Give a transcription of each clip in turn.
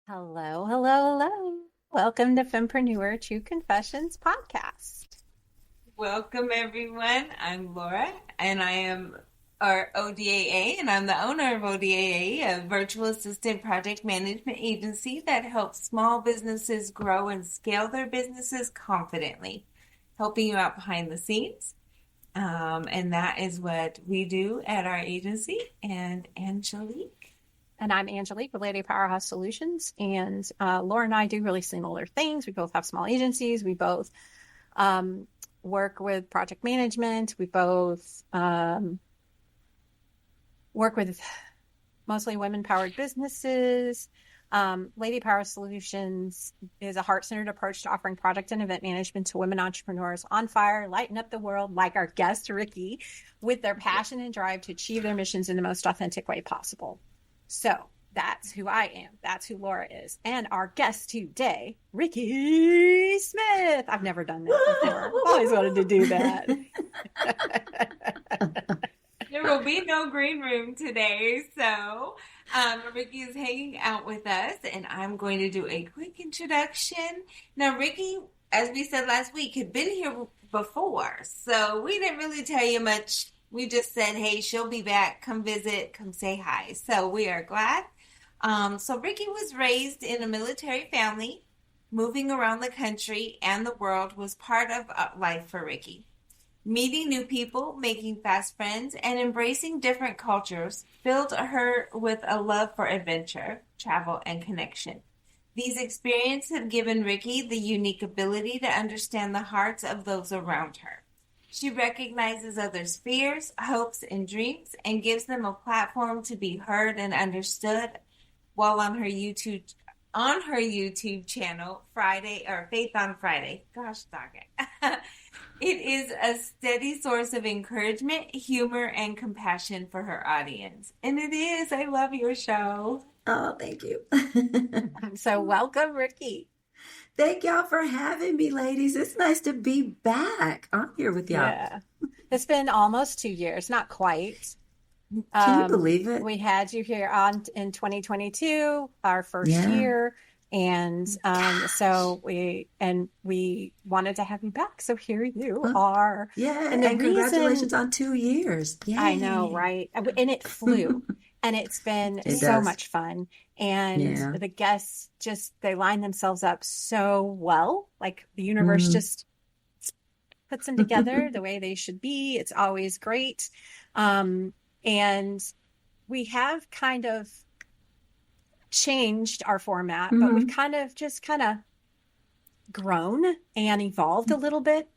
Hello, hello, hello. Welcome to Fempreneur True Confessions podcast. Welcome, everyone. I'm Laura, and I am our ODAA, and I'm the owner of ODAA, a virtual assistant project management agency that helps small businesses grow and scale their businesses confidently, helping you out behind the scenes. And that is what we do at our agency. And Angelique. And I'm Angelique with Lady Powerhouse Solutions. And Laura and I do really similar things. We both have small agencies. We both work with project management. We both work with mostly women-powered businesses. Lady Power Solutions is a heart-centered approach to offering project and event management to women entrepreneurs on fire, lighten up the world, like our guest, Rikki, with their passion and drive to achieve their missions in the most authentic way possible. So that's who I am. That's who Laura is. And our guest today, Rikki Smith. I've never done that before. I've always wanted to do that. There will be no green room today, so Rikki is hanging out with us, and I'm going to do a quick introduction. Now, Rikki, as we said last week, had been here before, so we didn't really tell you much. We just said, hey, she'll be back. Come visit. Come say hi. So we are glad. So Rikki was raised in a military family. Moving around the country and the world was part of life for Rikki. Meeting new people, making fast friends, and embracing different cultures filled her with a love for adventure, travel, and connection. These experiences have given Rikki the unique ability to understand the hearts of those around her. She recognizes others' fears, hopes, and dreams, and gives them a platform to be heard and understood. While on her YouTube channel, Faith on Friday. Gosh darn it. It is a steady source of encouragement, humor, and compassion for her audience. And it is. I love your show. Oh, thank you. So welcome, Rikki. Thank y'all for having me, ladies. It's nice to be back on here with y'all. Yeah. It's been almost 2 years, not quite. Can you believe it? We had you here on in 2022, our first year. And so we wanted to have you back. So here you are. Yeah, and congratulations on 2 years. Yay. I know, right? And it flew. And it's been so much fun. And the guests they line themselves up so well. Like the universe just puts them together the way they should be. It's always great. And we have kind of changed our format, but we've kind of grown and evolved a little bit.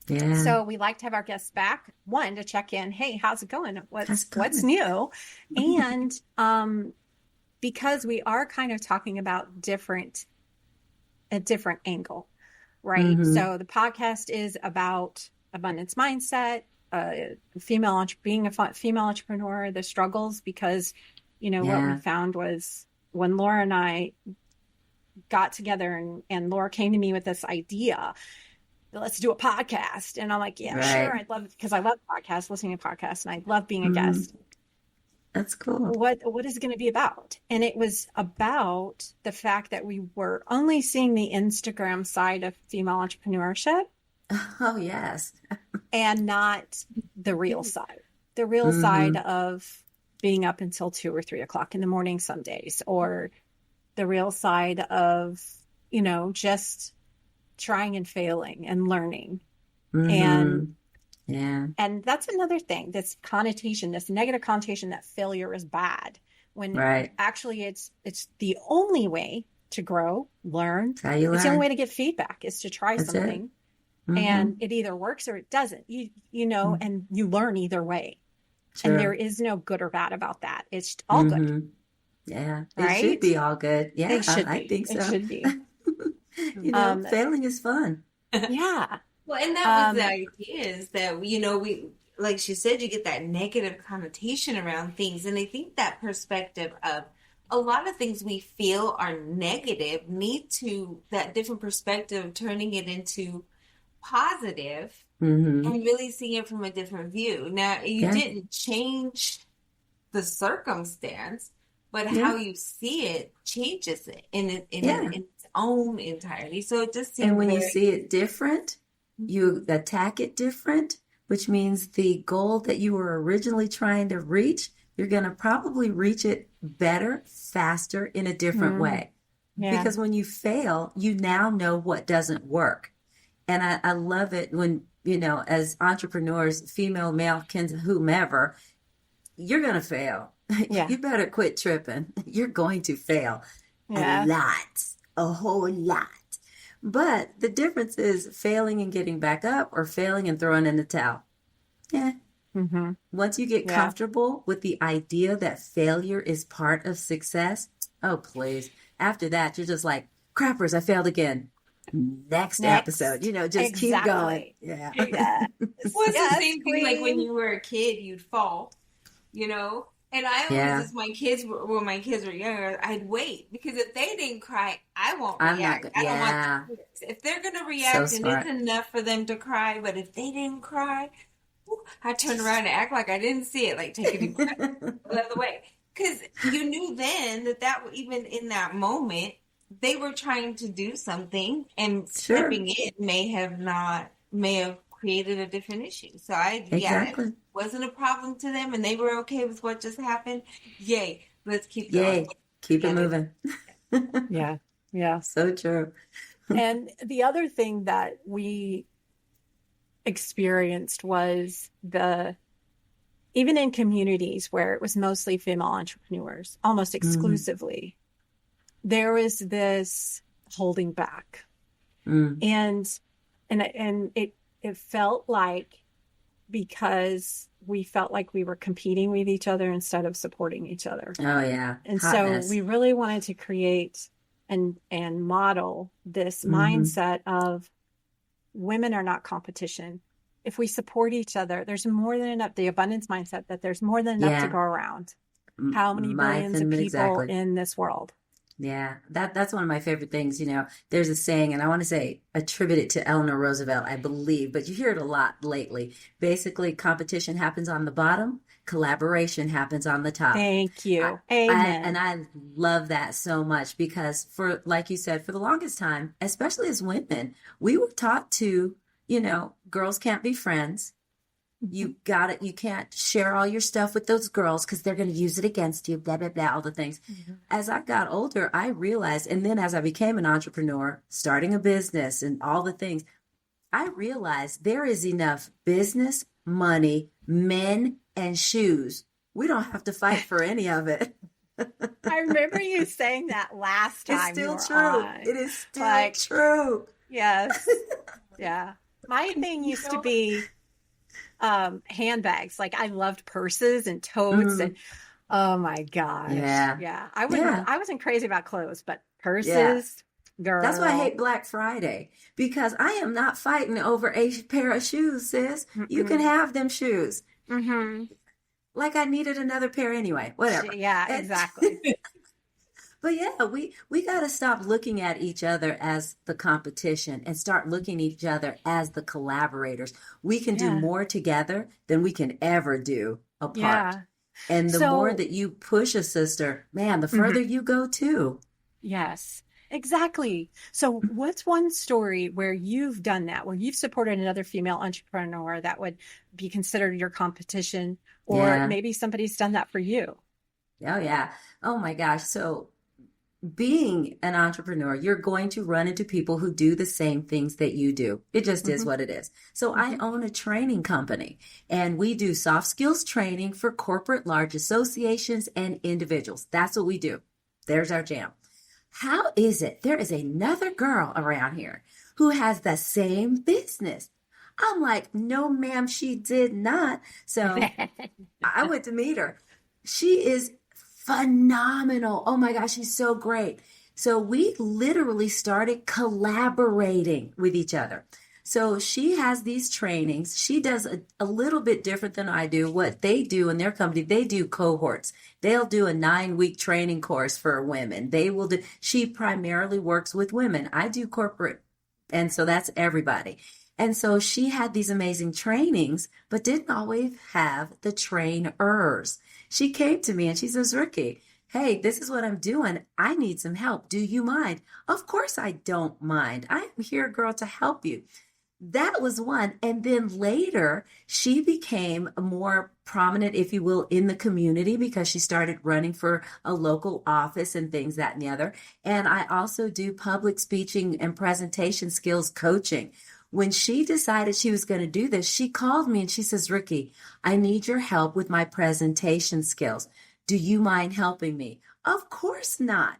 Yeah. So we like to have our guests back, one, to check in. Hey, how's it going? What's new? And because we are kind of talking about a different angle, right? So the podcast is about abundance mindset, being a female entrepreneur, the struggles, because, what we found was when Laura and I got together and Laura came to me with this idea, let's do a podcast. And I'm like, yeah, sure. I'd love it because I love podcasts, listening to podcasts, and I love being a guest. That's cool. What is it going to be about? And it was about the fact that we were only seeing the Instagram side of female entrepreneurship. Oh, yes. And not the real side. The real side of being up until 2 or 3 o'clock in the morning some days, or the real side of, just trying and failing and learning. And that's another thing, this negative connotation that failure is bad, when actually it's the only way to grow, learn. It's the only way to get feedback is to try something. And it either works or it doesn't, and you learn either way. Sure. And there is no good or bad about that. It's all good. Yeah. Right? It should be all good. Yeah. I think so. It should be. Failing is fun. Yeah. Well, and that was the idea, is that, we, like she said, you get that negative connotation around things. And I think that perspective of a lot of things we feel are negative that different perspective of turning it into positive and really seeing it from a different view. Now, you didn't change the circumstance, but how you see it changes it in its own entirety. So it just seems, and when you see it different, you attack it different, which means the goal that you were originally trying to reach, you're going to probably reach it better, faster, in a different way. Yeah. Because when you fail, you now know what doesn't work. And I love it when, you know, as entrepreneurs, female, male, whomever, you're going to fail. Yeah. You better quit tripping. You're going to fail a lot, a whole lot. But the difference is failing and getting back up or failing and throwing in the towel. Yeah. Mm-hmm. Once you get comfortable with the idea that failure is part of success, oh, please. After that, you're just like, crappers, I failed again. Next episode, you know, just keep going. Yeah. It was the same thing like when you were a kid, you'd fall, you know? And I always, as my kids were younger, I'd wait because if they didn't cry, I won't react. I don't want them to. If they're going to react, and it's enough for them to cry, but if they didn't cry, I turn around and act like I didn't see it, like take a deep breath the other way. Because you knew then that even in that moment, they were trying to do something, and slipping it may have created a different issue. So it wasn't a problem to them, and they were okay with what just happened. Yay. Let's keep going. Keep it moving. Yeah. So true. And the other thing that we experienced was even in communities where it was mostly female entrepreneurs, almost exclusively, there was this holding back. And it felt like, because we felt like we were competing with each other instead of supporting each other. Oh yeah. And so we really wanted to create and model this mindset of women are not competition. If we support each other, there's more than enough, the abundance mindset that there's more than enough to go around. How many billions of people in this world? Yeah, that's one of my favorite things. You know, there's a saying, and I want to say attribute it to Eleanor Roosevelt, I believe, but you hear it a lot lately. Basically, competition happens on the bottom, collaboration happens on the top. Thank you. Amen. I love that so much because like you said, for the longest time, especially as women, we were taught to, you know, girls can't be friends. You can't share all your stuff with those girls because they're going to use it against you, blah, blah, blah, all the things. As I got older, I realized, and then as I became an entrepreneur, starting a business and all the things, I realized there is enough business, money, men, and shoes. We don't have to fight for any of it. I remember you saying that last time. It's still true. It is still true. Yes. Yeah. My thing used to be handbags. Like I loved purses and totes and oh my gosh. Yeah. I wasn't crazy about clothes, but purses, girl. That's why I hate Black Friday, because I am not fighting over a pair of shoes, sis. You can have them shoes. Like I needed another pair anyway. Whatever. Yeah, exactly. But yeah, we got to stop looking at each other as the competition and start looking at each other as the collaborators. We can do more together than we can ever do apart. Yeah. And the more that you push a sister, man, the further you go too. Yes, exactly. So what's one story where you've done that, where you've supported another female entrepreneur that would be considered your competition, or maybe somebody's done that for you? Oh, yeah. Oh, my gosh. So being an entrepreneur, you're going to run into people who do the same things that you do. It just is what it is. So I own a training company, and we do soft skills training for corporate large associations and individuals. That's what we do. There's our jam. How is it there is another girl around here who has the same business? I'm like, no, ma'am, she did not. So I went to meet her. She is phenomenal. Oh my gosh, she's so great. So we literally started collaborating with each other. So she has these trainings. She does a little bit different than I do. What they do in their company, they do cohorts. They'll do a 9-week training course for women. She primarily works with women. I do corporate. And so that's everybody. And so she had these amazing trainings, but didn't always have the trainers. She came to me and she says, Rikki, hey, this is what I'm doing. I need some help. Do you mind? Of course I don't mind. I'm here, girl, to help you. That was one. And then later, she became more prominent, if you will, in the community because she started running for a local office and things, that and the other. And I also do public speaking and presentation skills coaching. When she decided she was going to do this, she called me and she says, Rikki, I need your help with my presentation skills. Do you mind helping me? Of course not.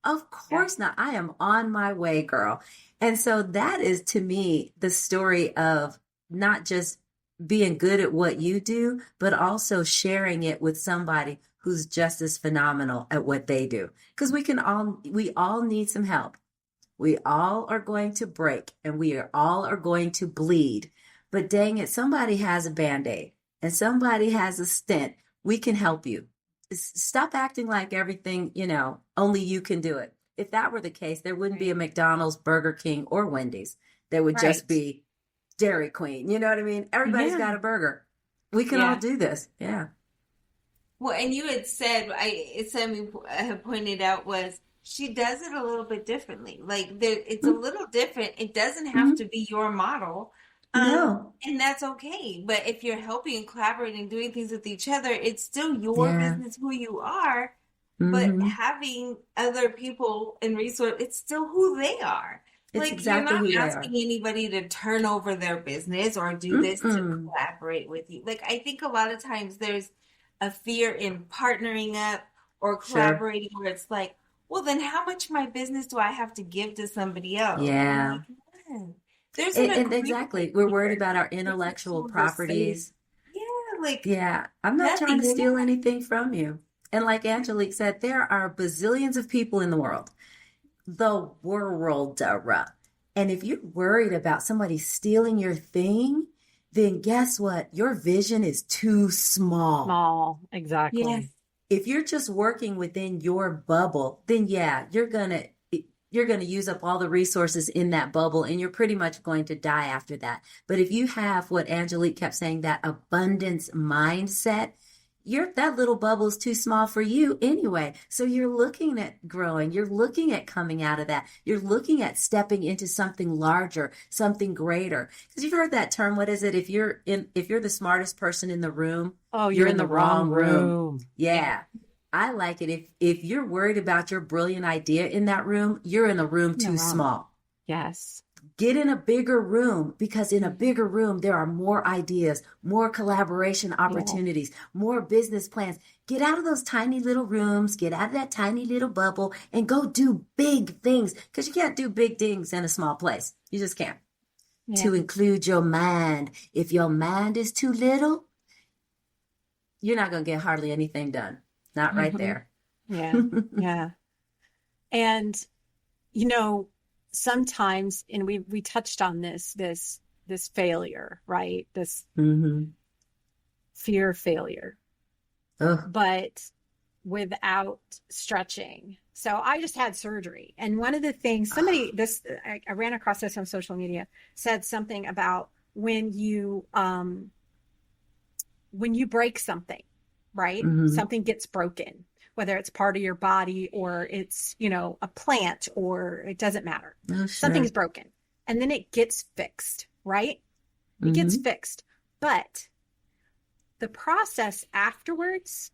Of course not. I am on my way, girl. And so that is, to me, the story of not just being good at what you do, but also sharing it with somebody who's just as phenomenal at what they do. Because we all need some help. We all are going to break and all are going to bleed. But dang it, somebody has a Band-Aid and somebody has a stent. We can help you. Stop acting like everything, only you can do it. If that were the case, there wouldn't be a McDonald's, Burger King, or Wendy's. There would just be Dairy Queen. You know what I mean? Everybody's got a burger. We can all do this. Yeah. Well, and you had said, something I had pointed out was, she does it a little bit differently. Like, it's a little different. It doesn't have to be your model. No. And that's okay. But if you're helping and collaborating and doing things with each other, it's still your business, who you are. But having other people and resources, it's still who they are. It's like, exactly you're who not they asking anybody to turn over their business or do this to collaborate with you. Like, I think a lot of times there's a fear in partnering up or collaborating where it's like, well, then how much of my business do I have to give to somebody else? Yeah. Like, there's and exactly. We're worried about our intellectual properties. Yeah, I'm not trying to steal anything from you. And like Angelique said, there are bazillions of people in the world. The world. And if you're worried about somebody stealing your thing, then guess what? Your vision is too small. Small, exactly. Yes. If you're just working within your bubble, then you're going to use up all the resources in that bubble and you're pretty much going to die after that. But if you have what Angelique kept saying, that abundance mindset, that little bubble is too small for you anyway. So you're looking at growing, you're looking at coming out of that. You're looking at stepping into something larger, something greater. Because you've heard that term, what is it? If you're the smartest person in the room, you're in the wrong room. Yeah. I like it. If you're worried about your brilliant idea in that room, you're in a room too small. Yes. Get in a bigger room, because in a bigger room, there are more ideas, more collaboration opportunities, more business plans. Get out of those tiny little rooms, get out of that tiny little bubble and go do big things, because you can't do big things in a small place. You just can't. Yeah. To include your mind. If your mind is too little, you're not going to get hardly anything done. Not right there. Yeah. Yeah. And, sometimes, and we touched on this failure, right? This fear of failure, but without stretching. So I just had surgery. And one of the things I ran across this on social media, said something about when you break something, right? Something gets broken, whether it's part of your body or it's, a plant, or it doesn't matter. Oh, sure. Something's broken. And then it gets fixed, right? It gets fixed. But the process afterwards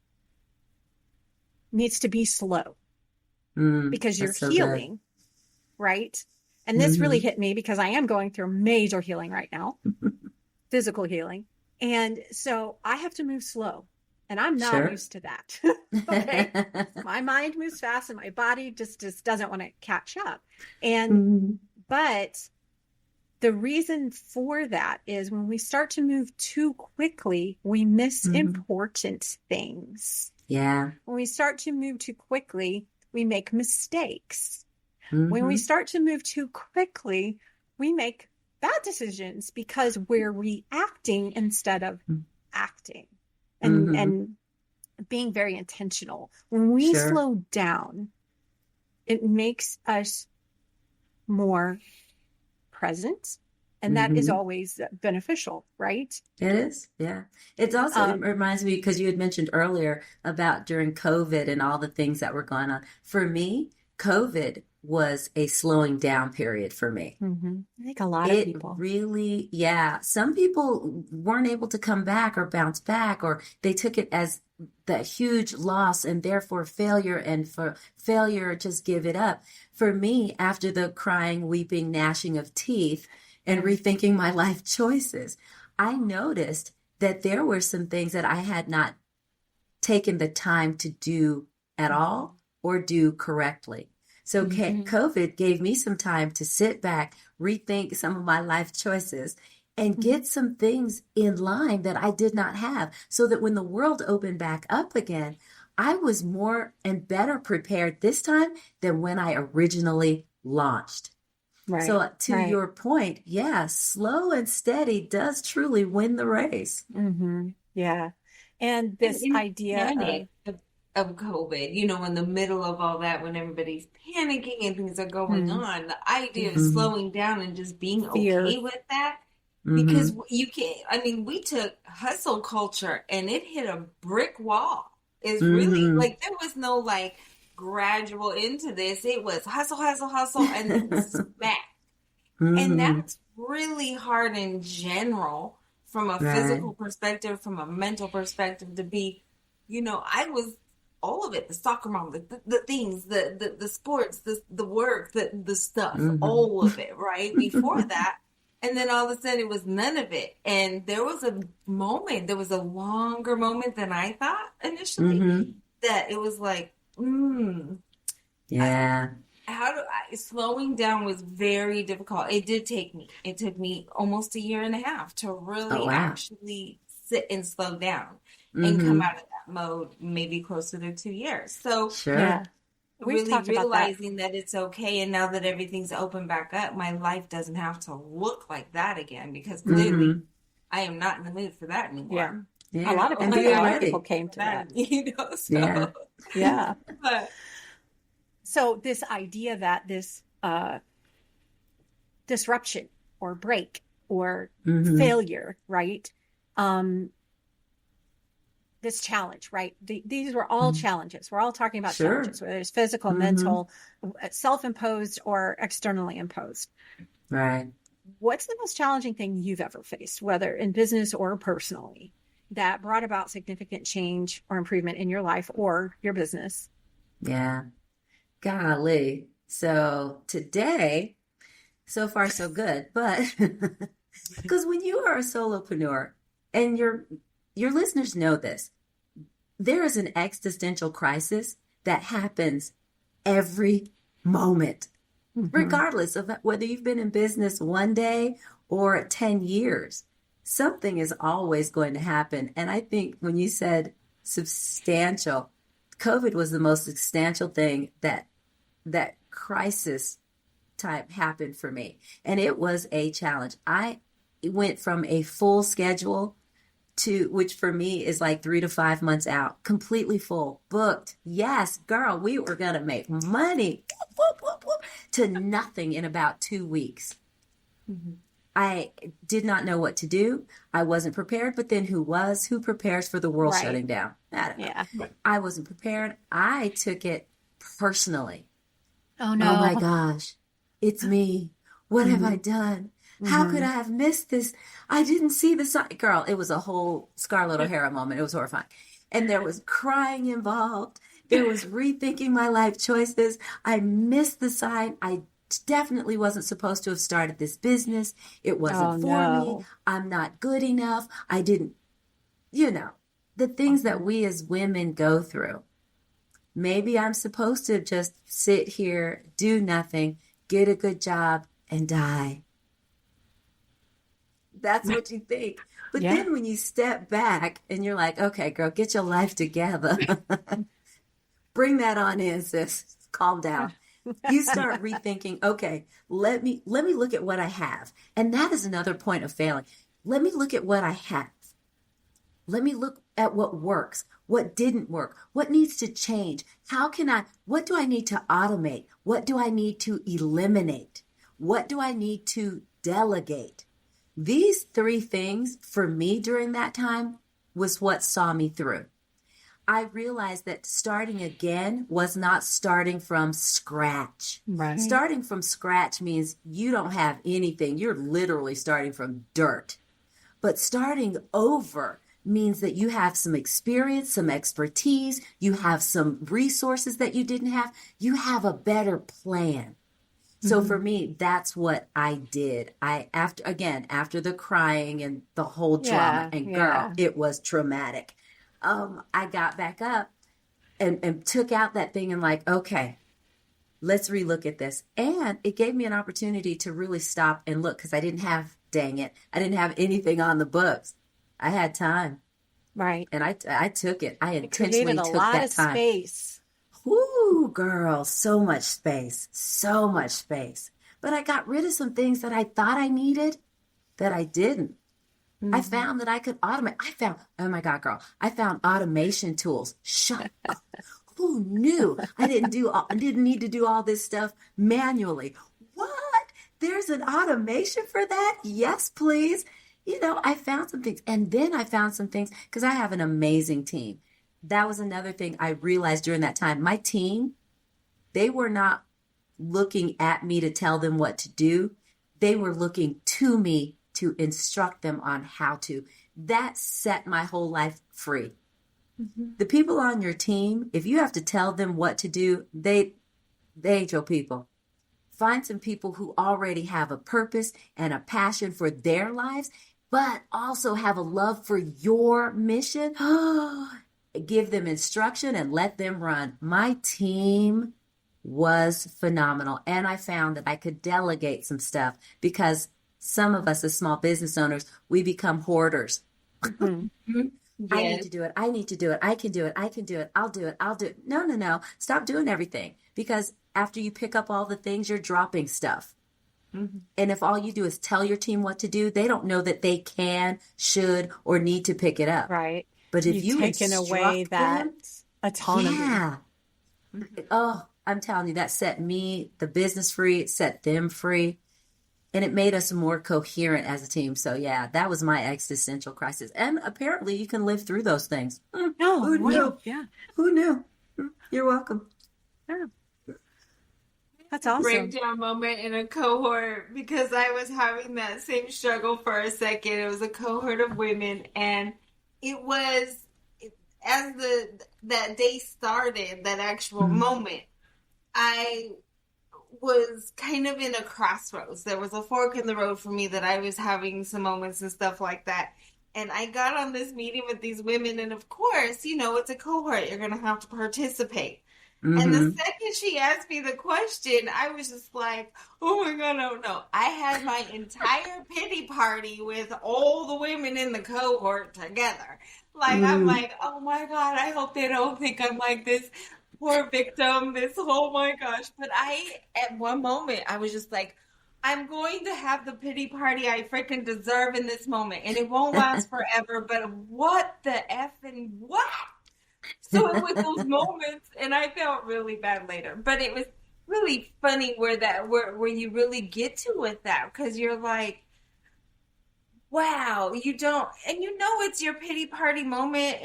needs to be slow because you're healing, right? And this really hit me because I am going through major healing right now, physical healing. And so I have to move slow. And I'm not used to that. Okay. My mind moves fast and my body just doesn't want to catch up. And, but the reason for that is when we start to move too quickly, we miss important things. Yeah. When we start to move too quickly, we make mistakes. When we start to move too quickly, we make bad decisions because we're reacting instead of acting. And being very intentional. When we slow down, it makes us more present, And that is always beneficial, right? It is. Yeah. It's also, it reminds me, because you had mentioned earlier about during COVID and all the things that were going on. For me, COVID was a slowing down period for me. I think a lot of people. It really, yeah. Some people weren't able to come back or bounce back, or they took it as that huge loss and therefore failure, and for failure, just give it up. For me, after the crying, weeping, gnashing of teeth and rethinking my life choices, I noticed that there were some things that I had not taken the time to do at all or do correctly. So COVID gave me some time to sit back, rethink some of my life choices, and get some things in line that I did not have, so that when the world opened back up again, I was more and better prepared this time than when I originally launched. Right. So to your point, yeah, slow and steady does truly win the race. Yeah. And this idea of COVID, you know, in the middle of all that, when everybody's panicking and things are going on, the idea of slowing down and just being okay with that, because you can't, I mean, we took hustle culture and it hit a brick wall. It's really like, there was no like gradual into this. It was hustle, hustle, hustle, and then smack. And that's really hard in general, from a physical perspective, from a mental perspective, to be, you know, I was all of it, the soccer mom, the things, the sports, the work, the stuff, all of it, right? Before that. And then all of a sudden it was none of it. And there was a moment, there was a longer moment than I thought initially, that it was like, yeah. Slowing down was very difficult. It took me almost a year and a half to really actually sit and slow down and come out of that mode, maybe closer to 2 years. So We've really realizing that it's okay. And now that everything's open back up, my life doesn't have to look like that again, because clearly I am not in the mood for that anymore. Yeah. A lot of people came to that. You know, so but so this idea that this disruption or break or failure, right? This challenge, right? These were all challenges. We're all talking about challenges, whether it's physical, mental, self-imposed or externally imposed. Right. What's the most challenging thing you've ever faced, whether in business or personally, that brought about significant change or improvement in your life or your business? Yeah. Golly. So today, so far so good, but because when you are a solopreneur, and your listeners know this, there is an existential crisis that happens every moment, regardless of whether you've been in business one day or 10 years. Something is always going to happen. And I think when you said substantial, COVID was the most substantial thing that crisis type happened for me. And it was a challenge. I went from a full schedule to, which for me is like 3 to 5 months out, completely full, booked. Yes, girl, we were going to make money, whoop, whoop, whoop, to nothing in about 2 weeks. I did not know what to do. I wasn't prepared, but then who prepares for the world shutting down? I don't know. I wasn't prepared. I took it personally. Oh no. Oh my gosh. It's me. What have I done? How could I have missed this? I didn't see the sign. Girl, it was a whole Scarlett O'Hara moment. It was horrifying. And there was crying involved. There was rethinking my life choices. I missed the sign. I definitely wasn't supposed to have started this business. It wasn't for me. I'm not good enough. I didn't, the things that we as women go through. Maybe I'm supposed to just sit here, do nothing, get a good job, and die. That's what you think. But then when you step back and you're like, okay, girl, get your life together. Bring that on in, sis. Calm down. You start rethinking, okay, let me look at what I have. And that is another point of failing. Let me look at what I have. Let me look at what works, what didn't work, what needs to change. What do I need to automate? What do I need to eliminate? What do I need to delegate? These three things for me during that time was what saw me through. I realized that starting again was not starting from scratch. Right. Starting from scratch means you don't have anything. You're literally starting from dirt. But starting over means that you have some experience, some expertise, you have some resources that you didn't have. You have a better plan. So for me, that's what I did. After the crying and the whole drama, and girl, it was traumatic. I got back up and took out that thing and like, okay, let's relook at this. And it gave me an opportunity to really stop and look, because I didn't have anything on the books. I had time. Right. And I took it. I intentionally took that time. A lot of space. Ooh, girl, so much space. So much space. But I got rid of some things that I thought I needed that I didn't. Mm-hmm. I found that I could automate. Oh my God, girl, I found automation tools. Shut up. Who knew I didn't need to do all this stuff manually? What? There's an automation for that? Yes, please. I found some things. And then I found some things because I have an amazing team. That was another thing I realized during that time. My team, they were not looking at me to tell them what to do. They were looking to me to instruct them on how to. That set my whole life free. Mm-hmm. The people on your team, if you have to tell them what to do, they ain't your people. Find some people who already have a purpose and a passion for their lives, but also have a love for your mission. Give them instruction and let them run. My team was phenomenal. And I found that I could delegate some stuff, because some of us as small business owners, we become hoarders. Mm-hmm. Yes. I need to do it. I need to do it. I can do it. I can do it. I'll do it. I'll do it. No. Stop doing everything, because after you pick up all the things, you're dropping stuff. Mm-hmm. And if all you do is tell your team what to do, they don't know that they can, should, or need to pick it up. Right. But if you've taken away that autonomy. Yeah. Oh, I'm telling you, that set me, the business free, it set them free. And it made us more coherent as a team. So yeah, that was my existential crisis. And apparently you can live through those things. Who knew? Yeah. Who knew? You're welcome. Yeah. That's awesome. Breakdown moment in a cohort, because I was having that same struggle for a second. It was a cohort of women, and it was as that day started, that actual moment, I was kind of in a crossroads. There was a fork in the road for me that I was having some moments and stuff like that. And I got on this meeting with these women, and of course, it's a cohort. You're going to have to participate. Mm-hmm. And the second she asked me the question, I was just like, oh my God, no. I had my entire pity party with all the women in the cohort together. Like, I'm like, oh my God, I hope they don't think I'm like this poor victim, oh my gosh. But at one moment, I was just like, I'm going to have the pity party I freaking deserve in this moment. And it won't last forever, but what the effing what? So it was those moments, and I felt really bad later. But it was really funny where you really get to with that, because you're like, wow, you don't, and it's your pity party moment,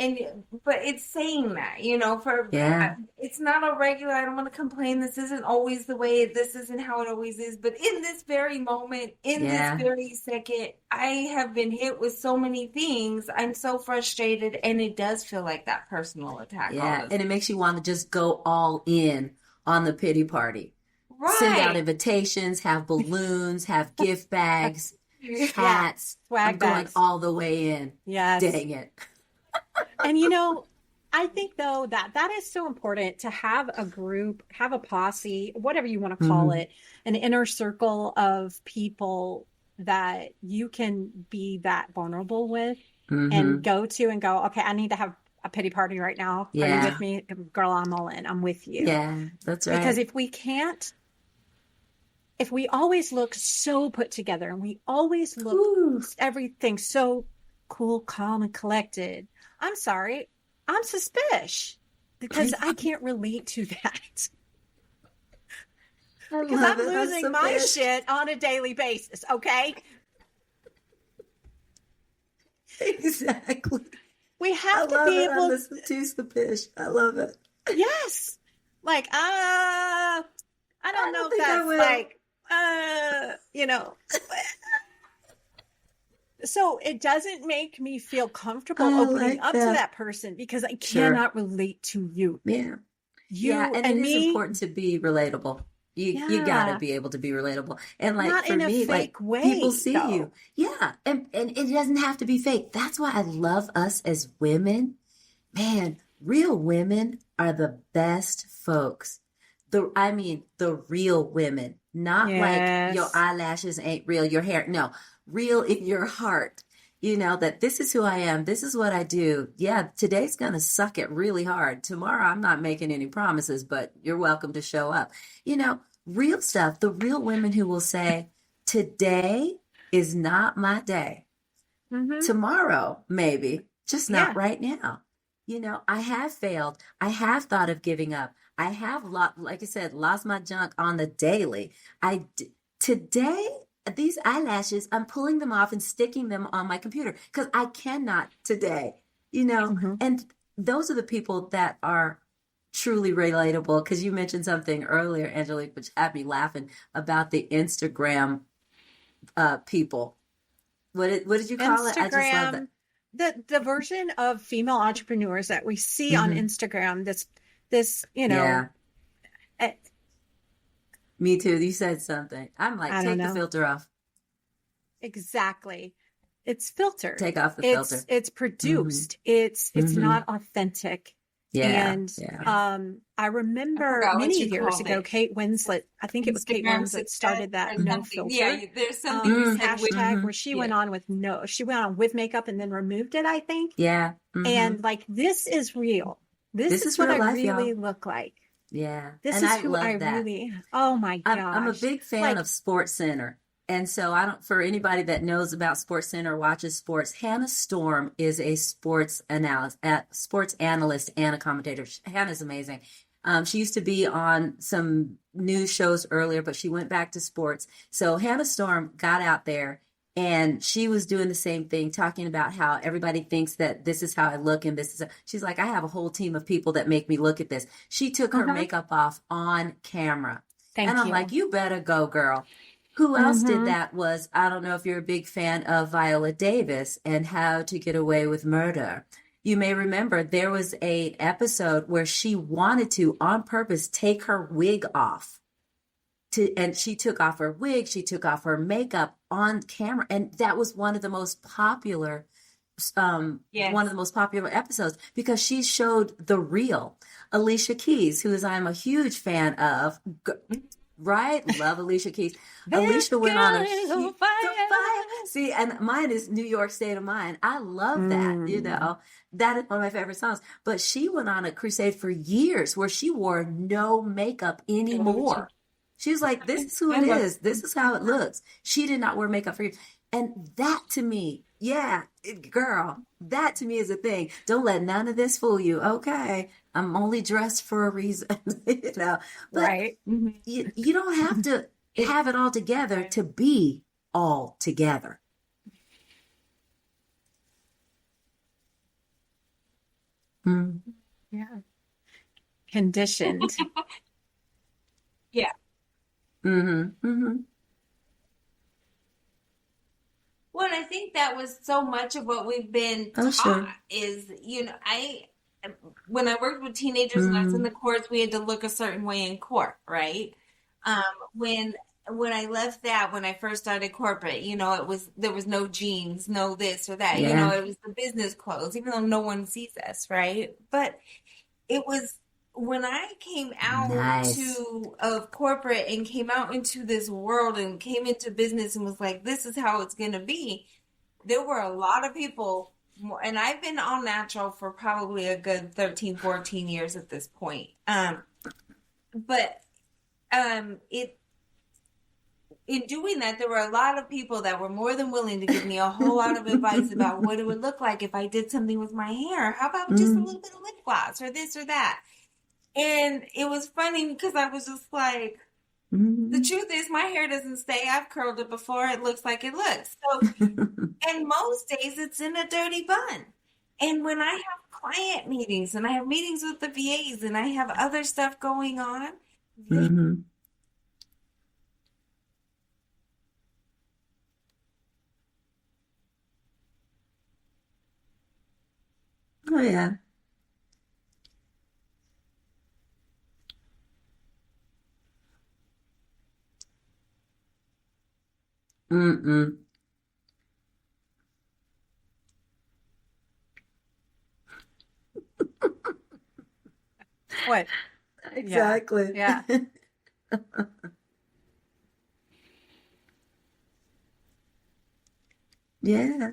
but it's saying that, it's not a regular, I don't want to complain, this isn't always the way, this isn't how it always is, but in this very moment, in this very second, I have been hit with so many things, I'm so frustrated, and it does feel like that personal attack. Yeah, and it makes you want to just go all in on the pity party. Right. Send out invitations, have balloons, have gift bags, hats. Swag bags. Going all the way in. Yes. Dang it. And I think though that is so important, to have a group, have a posse, whatever you want to call it, an inner circle of people that you can be that vulnerable with and go to and go, okay, I need to have a pity party right now. Yeah. Are you with me? Girl, I'm all in. I'm with you. Yeah, that's right. Because if we always look so put together and we always look everything so cool, calm, and collected, I'm sorry, I'm suspicious, because I can't relate to that. Because I'm losing my shit on a daily basis, okay? Exactly. We have to be able to use the fish. I love it. Yes. Like, I don't know if that's like, you know. So it doesn't make me feel comfortable opening up to that person because I cannot relate to you. Yeah. And it is important to be relatable. You got to be able to be relatable. And like not for in me, a fake way, people see though. you. Yeah. And it doesn't have to be fake. That's why I love us as women. Man, real women are the best folks. The real women, not like your eyelashes ain't real, your hair. No, real in your heart. You know, that this is who I am. This is what I do. Yeah, today's going to suck it really hard. Tomorrow, I'm not making any promises, but you're welcome to show up. You know, real stuff. The real women who will say, today is not my day. Mm-hmm. Tomorrow, maybe, just not right now. You know, I have failed. I have thought of giving up. I have, like I said, lost my junk on the daily. Today, these eyelashes, I'm pulling them off and sticking them on my computer because I cannot today, you know, and those are the people that are truly relatable. Because you mentioned something earlier, Angelique, which had me laughing about the Instagram people. What did you call it? I just love that. The version of female entrepreneurs that we see on Instagram, this, you know, me too. You said something. I'm like, take the filter off. Exactly. It's filtered. Take off the filter. It's produced. It's not authentic. Yeah. And I remember many years ago, Kate Winslet, I think it was Kate Winslet started that no filter. Yeah, there's something hashtag where she went on with makeup and then removed it, I think. Yeah. And like, this is real. This is what I really look like. Yeah. This is who I really, oh my gosh. I'm a big fan of Sports Center. And so for anybody that knows about Sports Center, watches sports, Hannah Storm is a sports analyst and a commentator. Hannah's amazing. She used to be on some news shows earlier, but she went back to sports. So Hannah Storm got out there and she was doing the same thing, talking about how everybody thinks that this is how I look and she's like, I have a whole team of people that make me look at this. She took her makeup off on camera. I'm like, you better go, girl. Who else did that was, I don't know if you're a big fan of Viola Davis and How to Get Away with Murder. You may remember there was an episode where she wanted to, on purpose, take her wig off. And she took off her wig, she took off her makeup on camera. And that was one of the most popular, one of the most popular episodes because she showed the real Alicia Keys, who I'm a huge fan of. Right? Love Alicia Keys. Alicia went on a fire. See, and mine is New York State of Mind. I love that, you know. That is one of my favorite songs. But she went on a crusade for years where she wore no makeup anymore. She was like, this is who it is. This is how it looks. She did not wear makeup for years. And that to me, girl, that to me is a thing. Don't let none of this fool you. Okay. I'm only dressed for a reason, you know. But right. You don't have to have it all together to be all together. Yeah. Conditioned. Yeah. Well, I think that was so much of what we've been taught is, you know, when I worked with teenagers and I was in the courts, we had to look a certain way in court, right? When I left that, when I first started corporate, you know, there was no jeans, no this or that, you know, it was the business clothes, even though no one sees us, right? But it was when I came out of corporate and came out into this world and came into business and was like, this is how it's going to be. There were a lot of people, and I've been all natural for probably a good 13, 14 years at this point. In doing that, there were a lot of people that were more than willing to give me a whole lot of advice about what it would look like if I did something with my hair. How about just a little bit of lip gloss or this or that? And it was funny because I was just like, the truth is my hair doesn't stay. I've curled it before. It looks like it looks. So And most days it's in a dirty bun. And when I have client meetings and I have meetings with the VAs and I have other stuff going on, Mm-hmm. Oh, yeah. Mm-mm. What? Exactly. Yeah. Yeah.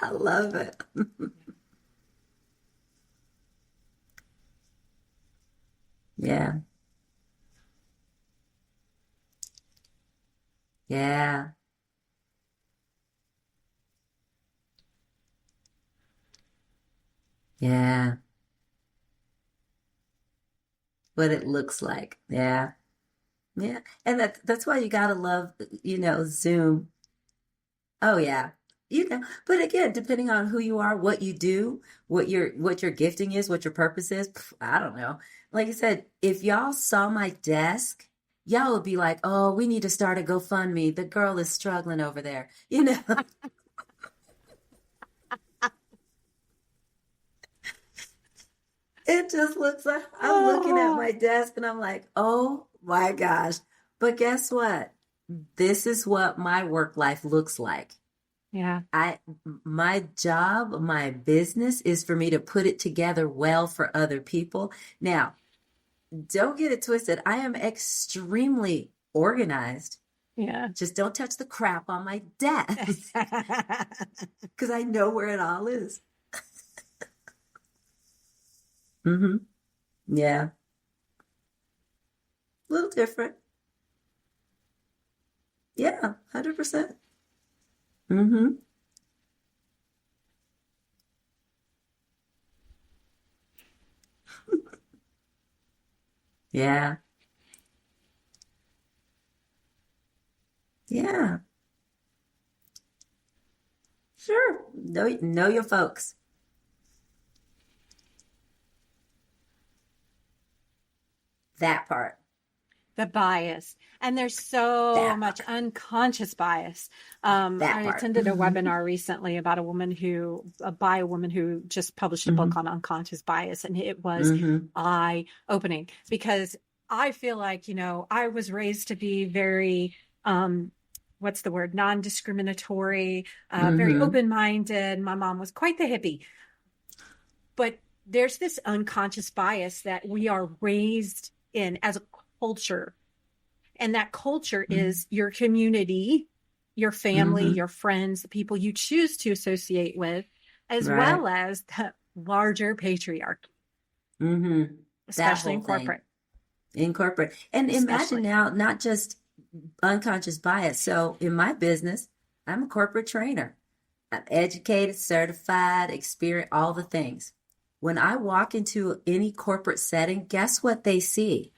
I love it. Yeah. Yeah. Yeah. What it looks like. Yeah. Yeah. And that's why you gotta love, Zoom. Oh yeah. But again, depending on who you are, what you do, what your gifting is, what your purpose is, I don't know. Like I said, if y'all saw my desk, y'all would be like, "Oh, we need to start a GoFundMe. The girl is struggling over there." It just looks like I'm looking at my desk and I'm like, "Oh my gosh." But guess what? This is what my work life looks like. Yeah. My job, my business is for me to put it together well for other people. Now, don't get it twisted. I am extremely organized. Yeah. Just don't touch the crap on my desk because I know where it all is. Mm-hmm. Yeah. A little different. Yeah, 100%. Mm-hmm. Yeah. Yeah. Sure. Know your folks. That part. The bias. And there's so That much part. unconscious bias. That I part. attended a webinar recently about by a woman who just published a book Mm-hmm. on unconscious bias. And it was Mm-hmm. eye-opening because I feel like, I was raised to be very, what's the word? Non-discriminatory, very Mm-hmm. open-minded. My mom was quite the hippie. But there's this unconscious bias that we are raised in as a culture. And that culture is your community, your family, Mm-hmm. your friends, the people you choose to associate with, as Right. well as the larger patriarchy, Mm-hmm. That especially whole in thing. corporate. In corporate. And imagine Especially. now, not just unconscious bias. So in my business, I'm a corporate trainer. I'm educated, certified, experienced, all the things. When I walk into any corporate setting, guess what they see?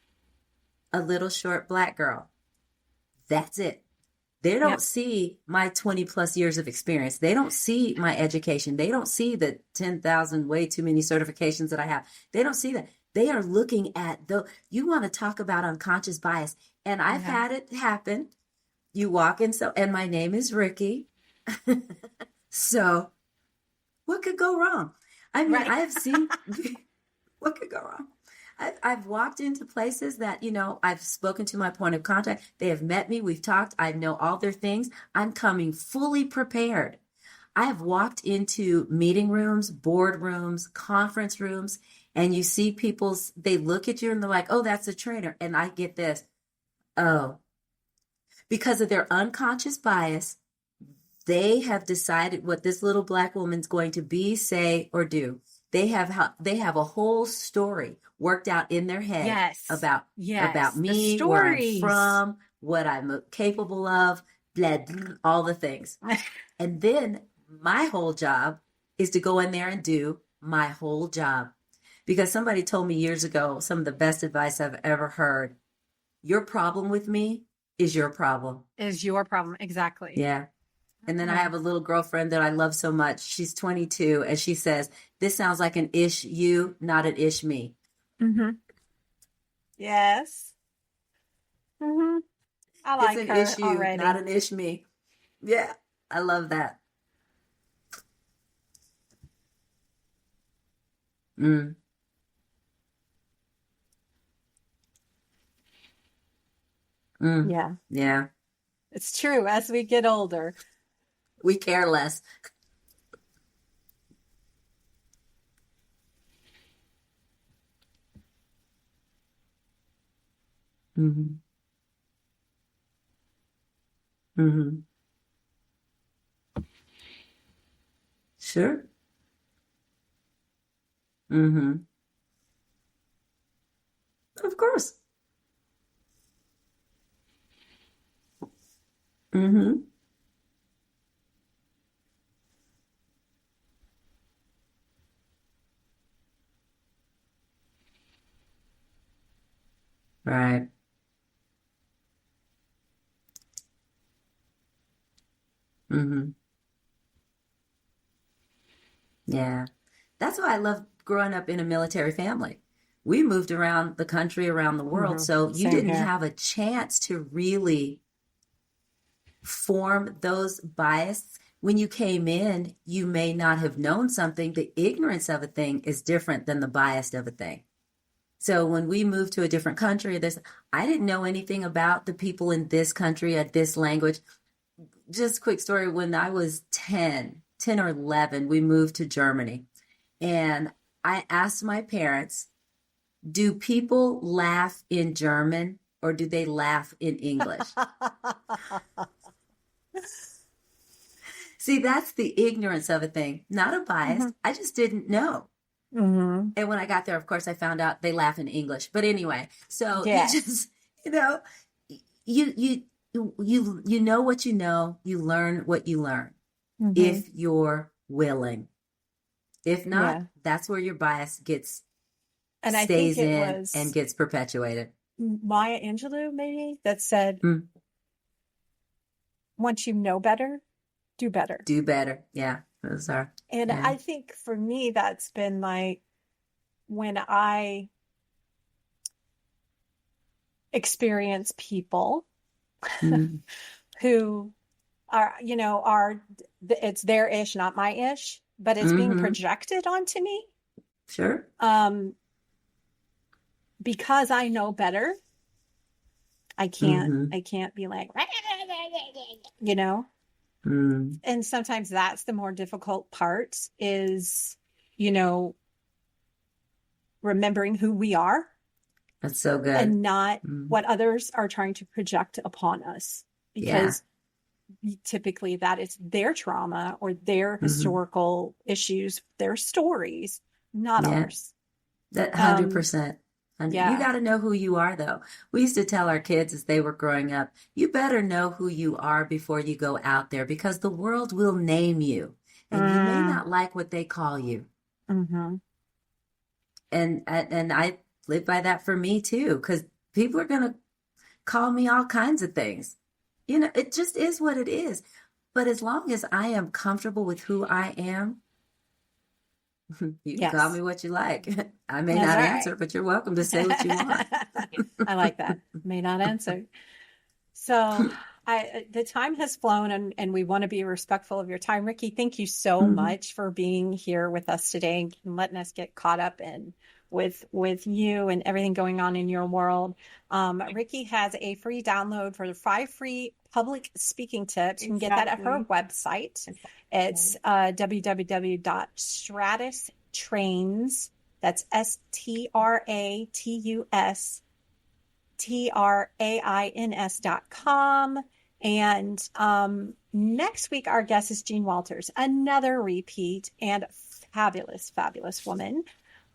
A little short black girl. That's it. They don't Yep. see my 20 plus years of experience. They don't see my education. They don't see the 10,000 way too many certifications that I have. They don't see that. They are looking at you want to talk about unconscious bias. And I've had it happen. You walk in, and my name is Rikki. So what could go wrong? I mean, Right. I have seen what could go wrong. I've walked into places that, I've spoken to my point of contact. They have met me. We've talked. I know all their things. I'm coming fully prepared. I have walked into meeting rooms, board rooms, conference rooms, and you see they look at you and they're like, oh, that's a trainer. And I get this. Oh, because of their unconscious bias, they have decided what this little black woman's going to be, say, or do. They have a whole story worked out in their head Yes. about The me, where I'm stories. from, what I'm capable of, blah, blah, all the things. And then my whole job is to go in there and do my whole job. Because somebody told me years ago, some of the best advice I've ever heard, your problem with me is your problem. Is your problem. Exactly. Yeah. And then I have a little girlfriend that I love so much. She's 22 and she says, this sounds like an ish you, not an ish me. Mm-hmm. Yes. Mm-hmm. I like it's an her issue, already. not an ish me. Yeah. I love that. Mm. Mm. Yeah. Yeah. It's true. As we get older, we care less. Mm-hmm. Mm-hmm. Sure. Mm-hmm. Of course. Mm-hmm. Right. Mm-hmm. Yeah. That's why I love growing up in a military family. We moved around the country, around the world, so you Same didn't here. have a chance to really form those biases. When you came in, you may not have known something. The ignorance of a thing is different than the bias of a thing. So when we moved to a different country, I didn't know anything about the people in this country at this language. Just a quick story. When I was 10 or 11, we moved to Germany. And I asked my parents, do people laugh in German or do they laugh in English? See, that's the ignorance of a thing, not a bias. Mm-hmm. I just didn't know. Mm-hmm. And when I got there, of course, I found out they laugh in English. But anyway, so Yes. you just, you know what you know, you learn what you learn, Mm-hmm. if you're willing. If not, Yeah. that's where your bias And I stays think it in was and gets perpetuated. Maya Angelou, maybe, that said, Mm. once you know better, do better. Do better. Yeah. Those are. And Yeah. I think for me, that's been like when I experience people Mm. who are, it's their ish, not my ish, but it's being Mhm. projected onto me. Sure. Because I know better. I can't be like, Mm. and sometimes that's the more difficult part is, remembering who we are That's so good. and not Mm. what others are trying to project upon us, because typically that is their trauma or their historical issues, their stories, not Yeah. ours. That 100%. Yeah. You got to know who you are, though. We used to tell our kids as they were growing up, you better know who you are before you go out there, because the world will name you and you may not like what they call you. Mm-hmm. And I live by that for me too, because people are going to call me all kinds of things. It just is what it is. But as long as I am comfortable with who I am, you can call me what you like. I may not answer, but you're welcome to say what you want. I like that. May not answer. So the time has flown and we want to be respectful of your time. Rikki, thank you so much for being here with us today and letting us get caught up in with you and everything going on in your world. Rikki has a free download for the 5 free public speaking tips. You can get that at her website. It's www.stratustrains. That's STRATUSTRAINS.com. And next week, our guest is Jean Walters, another repeat and fabulous, fabulous woman.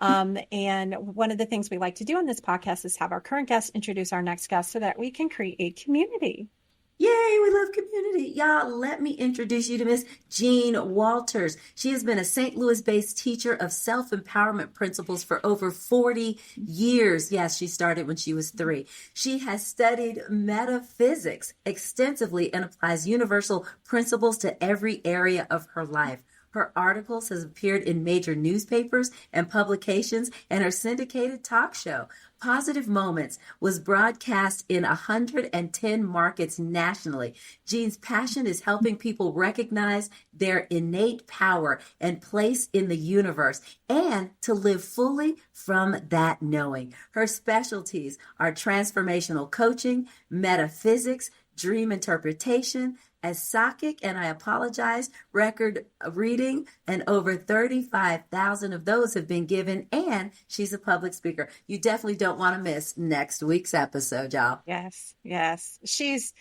And one of the things we like to do on this podcast is have our current guest introduce our next guest so that we can create community. Yay, we love community. Y'all, let me introduce you to Miss Jean Walters. She has been a St. Louis-based teacher of self-empowerment principles for over 40 years. Yes, she started when she was 3. She has studied metaphysics extensively and applies universal principles to every area of her life. Her articles has appeared in major newspapers and publications, and her syndicated talk show, Positive Moments, was broadcast in 110 markets nationally. Jean's passion is helping people recognize their innate power and place in the universe and to live fully from that knowing. Her specialties are transformational coaching, metaphysics, dream interpretation, as psychic, and I apologize, record reading, and over 35,000 of those have been given, and she's a public speaker. You definitely don't want to miss next week's episode, y'all. Yes, yes. She's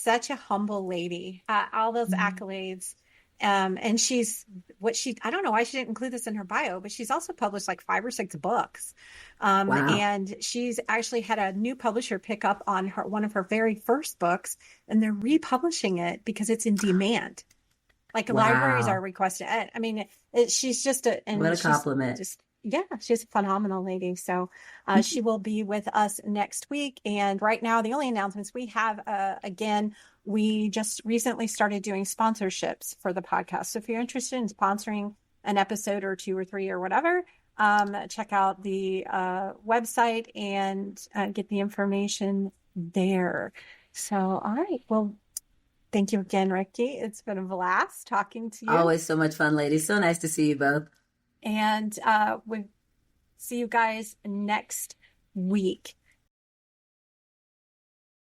such a humble lady. All those accolades. And I don't know why she didn't include this in her bio, but she's also published like 5 or 6 books. Wow. And she's actually had a new publisher pick up on one of her very first books, and they're republishing it because it's in demand. Like libraries are requesting it. I mean, she's just what a compliment. She's a phenomenal lady. So she will be with us next week. And right now, the only announcements we have, again, we just recently started doing sponsorships for the podcast. So if you're interested in sponsoring an episode or 2 or 3 or whatever, check out the website and get the information there. So, all right. Well, thank you again, Rikki. It's been a blast talking to you. Always so much fun, ladies. So nice to see you both. And we'll see you guys next week.